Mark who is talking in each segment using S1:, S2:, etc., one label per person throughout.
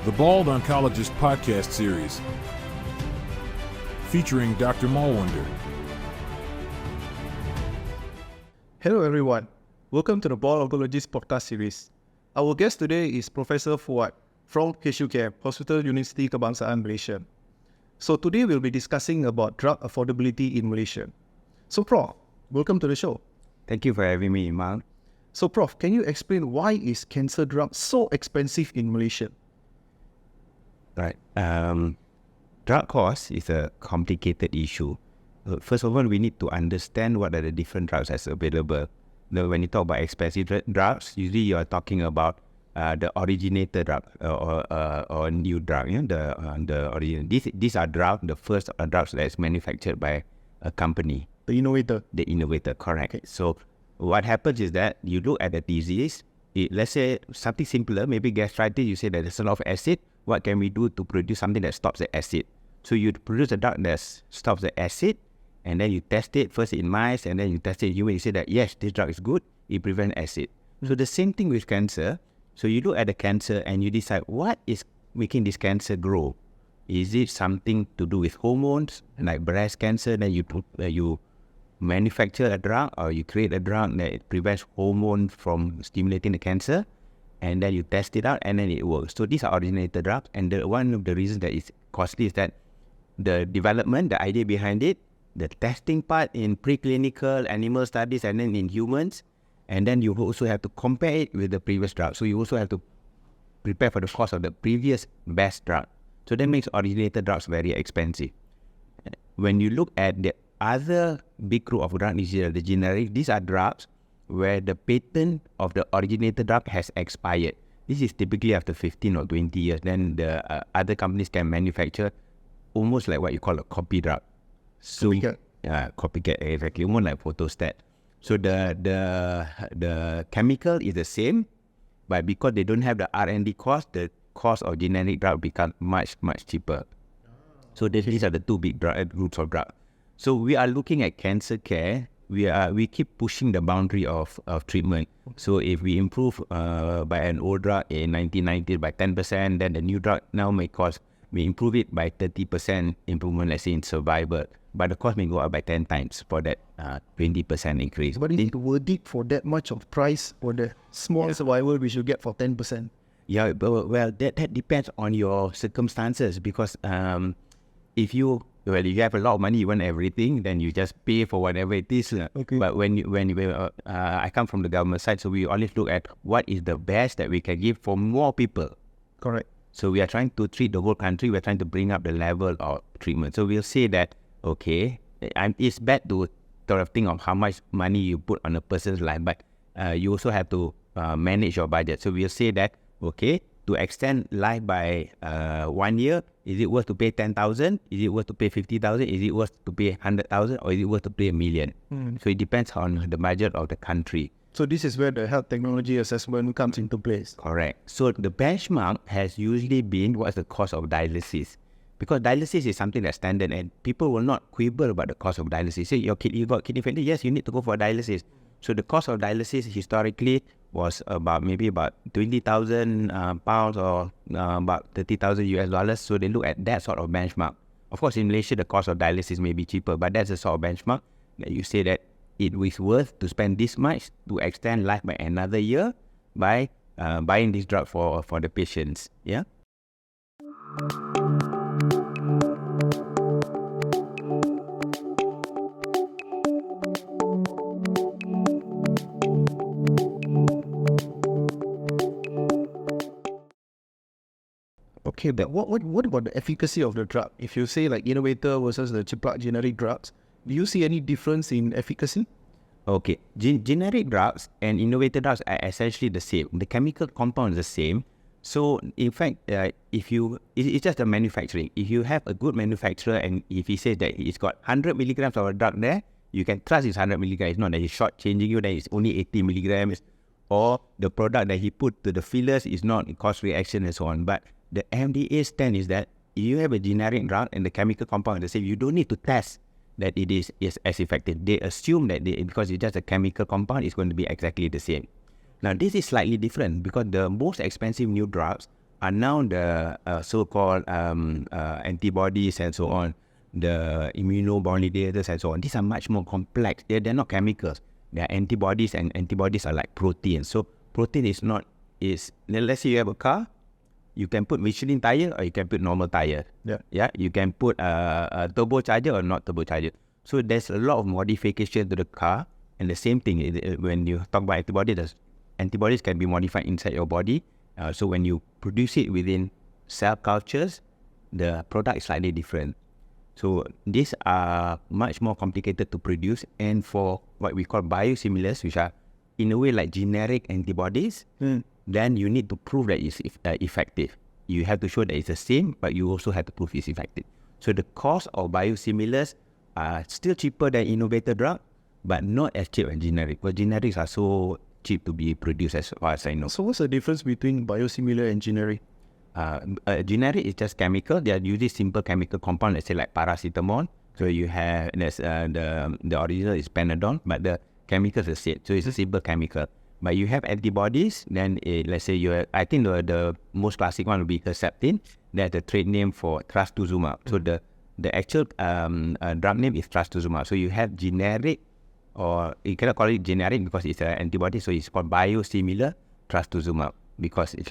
S1: the Bald Oncologist podcast series, featuring Dr. Malwinder.
S2: Hello everyone, welcome to the Bald Oncologist podcast series. Our guest today is Professor Fuad from HUKM, Hospital Universiti Kebangsaan Malaysia. So today we'll be discussing about drug affordability in Malaysia. So Prof, welcome to the show.
S3: Thank you for having me, Mal.
S2: So Prof, can you explain why is cancer drug so expensive in Malaysia?
S3: Right. Drug cost is a complicated issue. First of all, we need to understand what are the different drugs that's available. When you talk about expensive drugs, usually you are talking about the originator drug or new drug. You know, the original. These are drugs, the first drugs that is manufactured by a company.
S2: The innovator.
S3: The innovator, correct. Okay. So what happens is that you look at the disease. Let's say something simpler, maybe gastritis. You say that there's a lot of acid. What can we do to produce something that stops the acid? So you produce a drug that stops the acid, and then you test it first in mice, and then you test it in humans. You say that yes, this drug is good, it prevents acid. So the same thing with cancer. So you look at the cancer and you decide what is making this cancer grow. Is it something to do with hormones, like breast cancer? Then you manufacture a drug, or you create a drug that prevents hormone from stimulating the cancer, and then you test it out, and then it works. So these are originator drugs, and one of the reasons that it's costly is that the development, the idea behind it, the testing part in preclinical animal studies and then in humans, and then you also have to compare it with the previous drug. So you also have to prepare for the cost of the previous best drug. So that makes originator drugs very expensive. When you look at the other big group of drugs, the generic, these are drugs where the patent of the originator drug has expired. This is typically after 15 or 20 years. Then the other companies can manufacture almost like what you call a copy drug. So, copycat, exactly, almost like photostat. So the chemical is the same, but because they don't have the R&D cost, the cost of generic drug becomes much cheaper. So these are the two big groups of drugs. So we are looking at cancer care. We keep pushing the boundary of treatment. So if we improve by an old drug in 1990 by 10%, then the new drug now may improve it by 30% improvement, let's say in survival. But the cost may go up by 10 times for that 20% increase.
S2: But is it worth it for that much of price for the small survival we should get for 10%?
S3: Yeah, well, that depends on your circumstances, because if you have a lot of money, you want everything, then you just pay for whatever it is. Okay. But when I come from the government side, so we always look at what is the best that we can give for more people.
S2: Correct.
S3: So we are trying to treat the whole country. We're trying to bring up the level of treatment. So we'll say that, okay, it's bad to sort of think of how much money you put on a person's life, but you also have to manage your budget. So we'll say that, okay, to extend life by 1 year, is it worth to pay 10,000? Is it worth to pay 50,000? Is it worth to pay 100,000? Or is it worth to pay 1 million? So it depends on the budget of the country.
S2: So this is where the health technology assessment comes into place.
S3: Correct. So the benchmark has usually been what's the cost of dialysis. Because dialysis is something that's standard, and people will not quibble about the cost of dialysis. Say, you got kidney failure, yes, you need to go for dialysis. So the cost of dialysis historically was about 20,000 pounds or about 30,000 US dollars. So they look at that sort of benchmark. Of course, in Malaysia, the cost of dialysis may be cheaper, but that's the sort of benchmark that you say that it is worth to spend this much to extend life by another year by buying this drug for the patients. Yeah.
S2: Okay, but what about the efficacy of the drug? If you say like innovator versus the cheaper generic drugs, do you see any difference in efficacy?
S3: Okay, generic drugs and innovator drugs are essentially the same. The chemical compound is the same. So in fact, it's just the manufacturing. If you have a good manufacturer, and if he says that he's got 100 milligrams of a drug there, you can trust it's 100 milligrams. It's not that he's short-changing you, that it's only 80 milligrams. Or the product that he put to the fillers is not cause reaction and so on. But the FDA stand is that if you have a generic drug and the chemical compound is the same, you don't need to test that it is as effective. They assume that because it's just a chemical compound, it's going to be exactly the same. Now, this is slightly different because the most expensive new drugs are now the so-called antibodies and so on, the immunomodulators and so on. These are much more complex. They're not chemicals. They're antibodies, and antibodies are like proteins. So protein is not, let's say you have a car, you can put Michelin tire or you can put normal tire. Yeah. You can put a turbocharger or not turbocharger. So there's a lot of modification to the car. And the same thing, when you talk about antibodies can be modified inside your body. So when you produce it within cell cultures, the product is slightly different. So these are much more complicated to produce. And for what we call biosimilars, which are in a way like generic antibodies, then you need to prove that it's effective. You have to show that it's the same, but you also have to prove it's effective. So the cost of biosimilars are still cheaper than innovator drug, but not as cheap as generic. But generics are so cheap to be produced as far as I know.
S2: So what's the difference between biosimilar and generic?
S3: Generic is just chemical. They are usually simple chemical compound, let's say like paracetamol. So you have, the original is Panadol, but the chemical is the same. So it's a simple chemical. But you have antibodies, then let's say I think the most classic one would be Herceptin. That's the trade name for trastuzumab. So the actual drug name is trastuzumab. So you have generic, or you cannot call it generic because it's an antibody, so it's called biosimilar trastuzumab because it's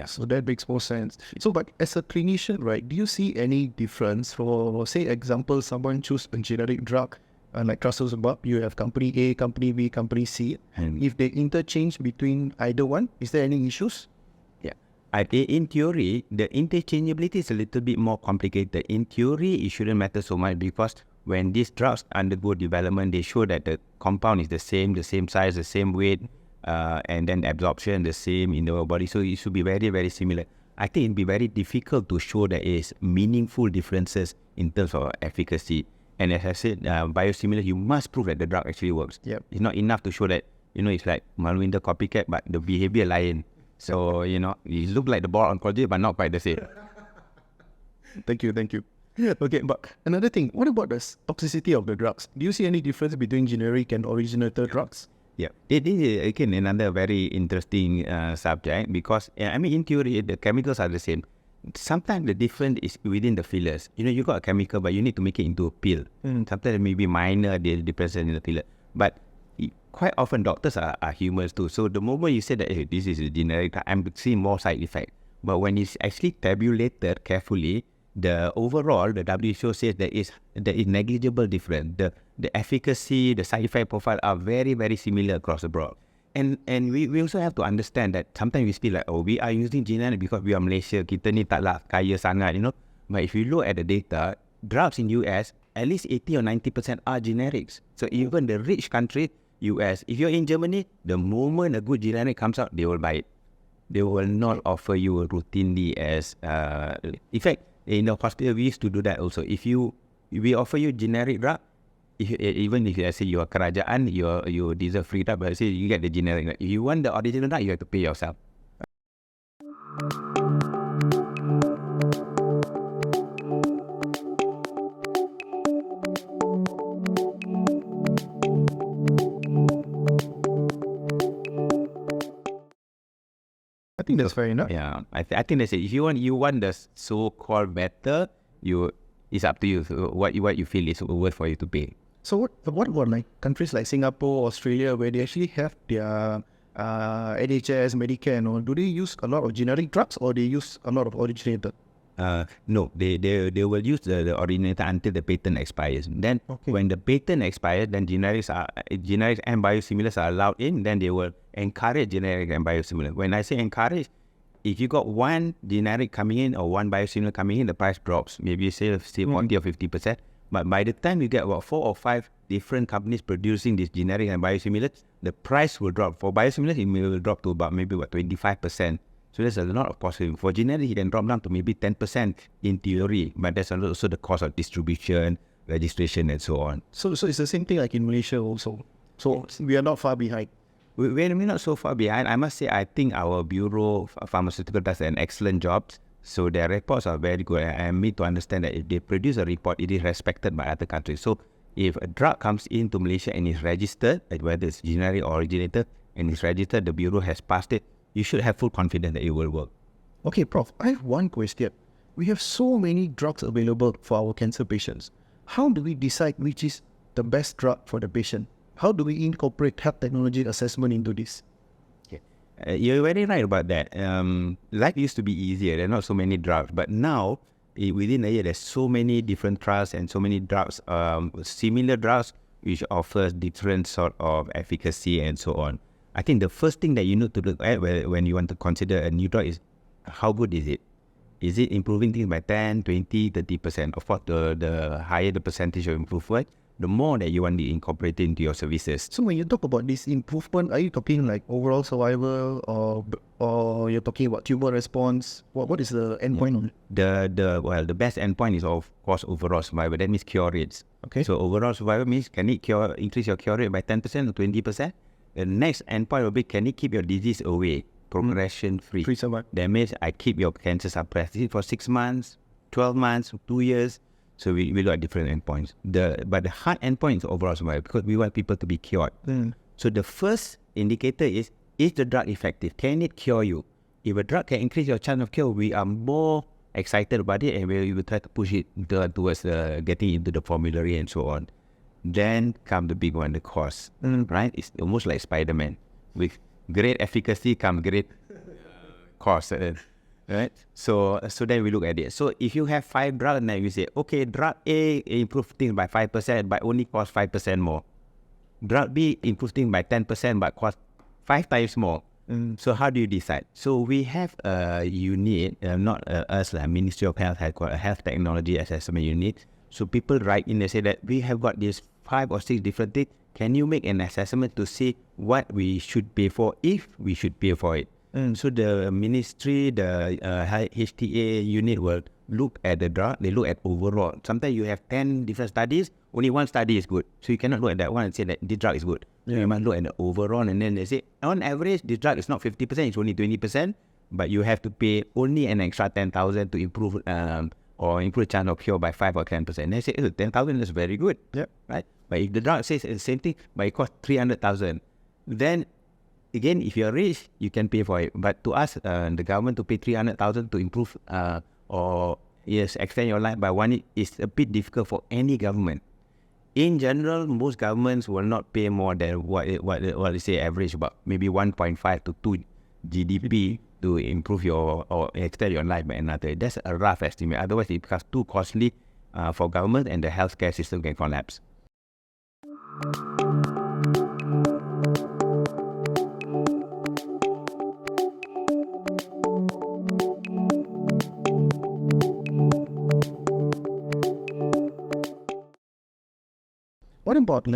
S2: So that makes more sense. So, but as a clinician, right, do you see any difference for, say, example, someone choose a generic drug like trastuzumab, you have company A, company B, company C. If they interchange between either one, is there any issues?
S3: Yeah. In theory, the interchangeability is a little bit more complicated. In theory, it shouldn't matter so much because when these drugs undergo development, they show that the compound is the same size, the same weight, and then absorption the same in the body. So it should be very, very similar. I think it'd be very difficult to show that is meaningful differences in terms of efficacy. And as I said, biosimilar, you must prove that the drug actually works.
S2: Yep.
S3: It's not enough to show that, it's like Malwinder copycat, but the behavior lion. So, it look like the ball oncologist, but not quite the same.
S2: Thank you. Okay, but another thing, what about the toxicity of the drugs? Do you see any difference between generic and originator drugs?
S3: Yeah, this is again another very interesting subject because, in theory, the chemicals are the same. Sometimes the difference is within the fillers. You got a chemical, but you need to make it into a pill. Sometimes it may be minor, the difference in the filler. But quite often doctors are humans too. So the moment you say that, hey, this is a generic, I'm seeing more side effect. But when it's actually tabulated carefully, the overall, the WHO says there is negligible difference. The efficacy, the side effect profile are very, very similar across the board. And we also have to understand that sometimes we feel like, we are using generic because we are Malaysia, kita ni taklah kaya sangat, But if you look at the data, drugs in US, at least 80 or 90% are generics. So even the rich country, US, if you're in Germany, the moment a good generic comes out, they will buy it. They will not offer you routinely as, in fact, in the hospital, we used to do that also. If we offer you generic drug, even if I say you are kerajaan, you deserve free drug, but I say you get the generic drug. If you want the original drug, you have to pay yourself.
S2: I think that's fair enough.
S3: Yeah, I think that's it. If you want the so-called better, it's up to you. So what you feel is worth for you to pay.
S2: So what about like countries like Singapore, Australia, where they actually have their NHS, Medicare and all? Do they use a lot of generic drugs or they use a lot of originator?
S3: No, they will use the originator until the patent expires. Then when the patent expires, then generics and biosimilars are allowed in. Then they will encourage generic and biosimilar. When I say encourage, if you got one generic coming in or one biosimilar coming in, the price drops. Maybe say 40 or 50%. But by the time you get about 4 or 5 different companies producing this generic and biosimilars, the price will drop. For biosimilars, it will drop to about 25%. So there's a lot of possibility. For generic, it can drop down to maybe 10% in theory. But there's also the cost of distribution, registration, and so on.
S2: So it's the same thing like in Malaysia also. So we are not far behind.
S3: We're not so far behind. I must say, I think our Bureau of Pharmaceutical does an excellent job. So their reports are very good. I need to understand that if they produce a report, it is respected by other countries. So if a drug comes into Malaysia and is registered, whether it's generic or originator, and is registered, the Bureau has passed it, you should have full confidence that it will work.
S2: Okay, Prof, I have one question. We have so many drugs available for our cancer patients. How do we decide which is the best drug for the patient? How do we incorporate health technology assessment into this?
S3: Okay. You're very right about that. Life used to be easier. There are not so many drugs. But now, within a year, there's so many different trials and so many drugs, similar drugs, which offers different sort of efficacy and so on. I think the first thing that you need to look at when you want to consider a new drug is how good is it? Is it improving things by 10, 20, 30%? Of course, the higher the percentage of improvement, the more that you want to incorporate into your services.
S2: So when you talk about this improvement, are you talking like overall survival or you're talking about tumor response? What is the endpoint on it?
S3: The best endpoint is of course overall survival. That means cure rates.
S2: Okay.
S3: So overall survival means can it increase your cure rate by 10% or 20%? The next endpoint will be can it keep your disease away, progression free.
S2: Free survival.
S3: That means I keep your cancer suppressed for 6 months, 12 months, 2 years. So we look at different endpoints. But the hard endpoint is overall survival because we want people to be cured. So the first indicator is the drug effective? Can it cure you? If a drug can increase your chance of cure, we are more excited about it and we will try to push it towards getting into the formulary and so on. Then come the big one, the cost, right? It's almost like Spider-Man. With great efficacy come great cost, right? So then we look at it. So if you have 5 drugs, and then you say, okay, drug A improve things by 5%, but only cost 5% more. Drug B improve things by 10%, but cost 5 times more. So how do you decide? So we have a unit, not us, like Ministry of Health has got a health technology assessment unit. So people write in, they say that we have got these 5 or 6 different things. Can you make an assessment to see what we should pay for, if we should pay for it? So the ministry, the HTA unit will look at the drug, they look at overall. Sometimes you have 10 different studies, only one study is good. So you cannot look at that one and say that this drug is good. So you must look at the overall, and then they say, on average, this drug is not 50%, it's only 20%, but you have to pay only an extra 10,000 to improve or improve chance of cure by 5 or 10%. They say, 10,000 is very good, right? But if the drug says the same thing, but it costs 300,000, then again, if you're rich, you can pay for it. But to us, the government to pay 300,000 to improve or extend your life by 1 year is a bit difficult for any government. In general, most governments will not pay more than what they say average, about maybe 1.5 to 2 GDP to improve your or extend your life by another. That's a rough estimate. Otherwise, it becomes too costly for government and the healthcare system can collapse.
S2: What about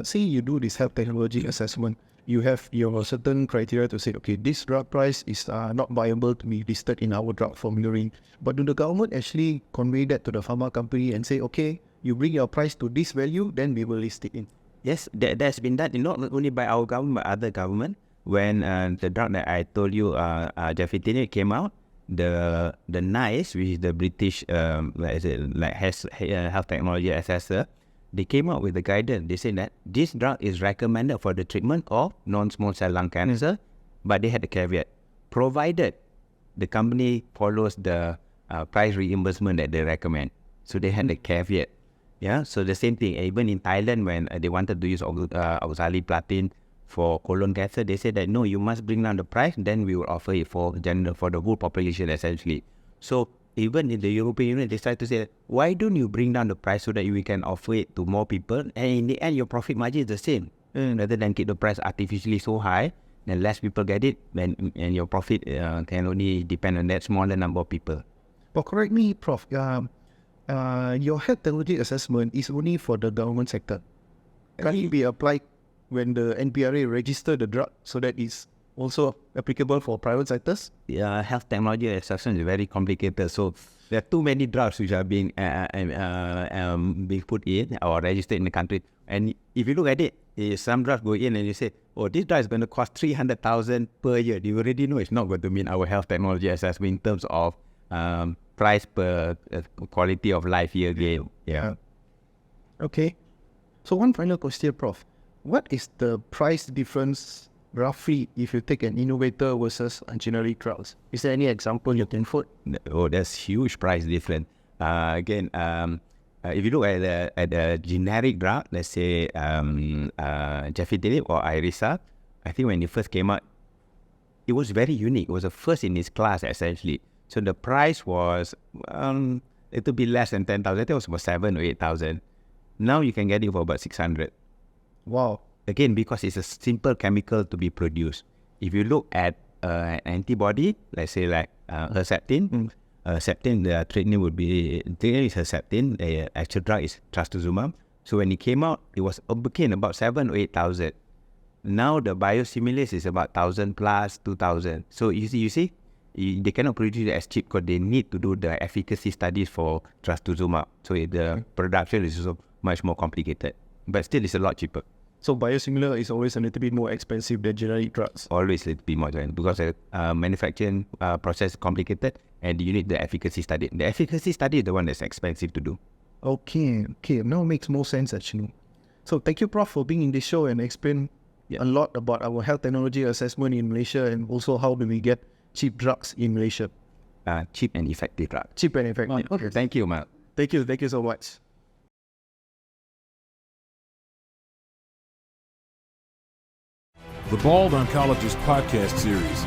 S2: say you do this health technology assessment, you have your certain criteria to say, okay, this drug price is not viable to be listed in our drug formulary. But do the government actually convey that to the pharma company and say, okay, you bring your price to this value, then we will list it in?
S3: Yes, that's been done not only by our government, but other government. When the drug that I told you, Jafetinib came out, the NICE, which is the British health technology assessor, they came out with the guidance. They said that this drug is recommended for the treatment of non-small cell lung cancer, but they had a caveat, provided the company follows the price reimbursement that they recommend. So they had a caveat. Yeah, so the same thing, even in Thailand, when they wanted to use oxaliplatin for colon cancer, they said that no, you must bring down the price, then we will offer it for the whole population essentially. So even in the European Union, they started to say, why don't you bring down the price so that we can offer it to more people? And in the end, your profit margin is the same. Rather than keep the price artificially so high, then less people get it, and your profit can only depend on that smaller number of people.
S2: But correct me, Prof, your health technology assessment is only for the government sector. Can it be applied when the NPRA register the drug so that it's also applicable for private sectors?
S3: Yeah, health technology assessment is very complicated. So there are too many drugs which are being put in or registered in the country. And if you look at it, some drugs go in and you say, oh, this drug is going to cost 300,000 per year. You already know it's not going to meet our health technology assessment in terms of price per quality of life year gain. Yeah.
S2: Okay. So one final question, Prof. What is the price difference roughly if you take an innovator versus a generic drugs? Is there any example you can put?
S3: Oh, there's huge price difference. If you look at a generic drug, let's say Gefitelib or Irisa, I think when it first came out, it was very unique. It was the first in its class essentially. So the price was a little bit less than 10,000. I think it was about 7 or 8,000. Now you can get it for about 600.
S2: Wow.
S3: Again, because it's a simple chemical to be produced. If you look at an antibody, let's say like Herceptin, Herceptin, the trade name would be, there is Herceptin, the actual drug is trastuzumab. So when it came out, it was became about 7 or 8,000. Now the biosimilars is about 1,000 plus 2,000. So you see, they cannot produce it as cheap because they need to do the efficacy studies for trastuzumab. So the production is also much more complicated, but still it's a lot cheaper.
S2: So biosimilar is always a little bit more expensive than generic drugs.
S3: Always a little bit more because the manufacturing process is complicated and you need the efficacy study. The efficacy study is the one that's expensive to do.
S2: Okay. Now makes more sense actually. So thank you, Prof, for being in this show and explain a lot about our health technology assessment in Malaysia and also how do we get cheap drugs in Malaysia.
S3: Cheap and effective drug.
S2: Cheap and effective.
S3: Okay. Thank you, Mark.
S2: Thank you so much.
S1: The Bald Oncologist podcast series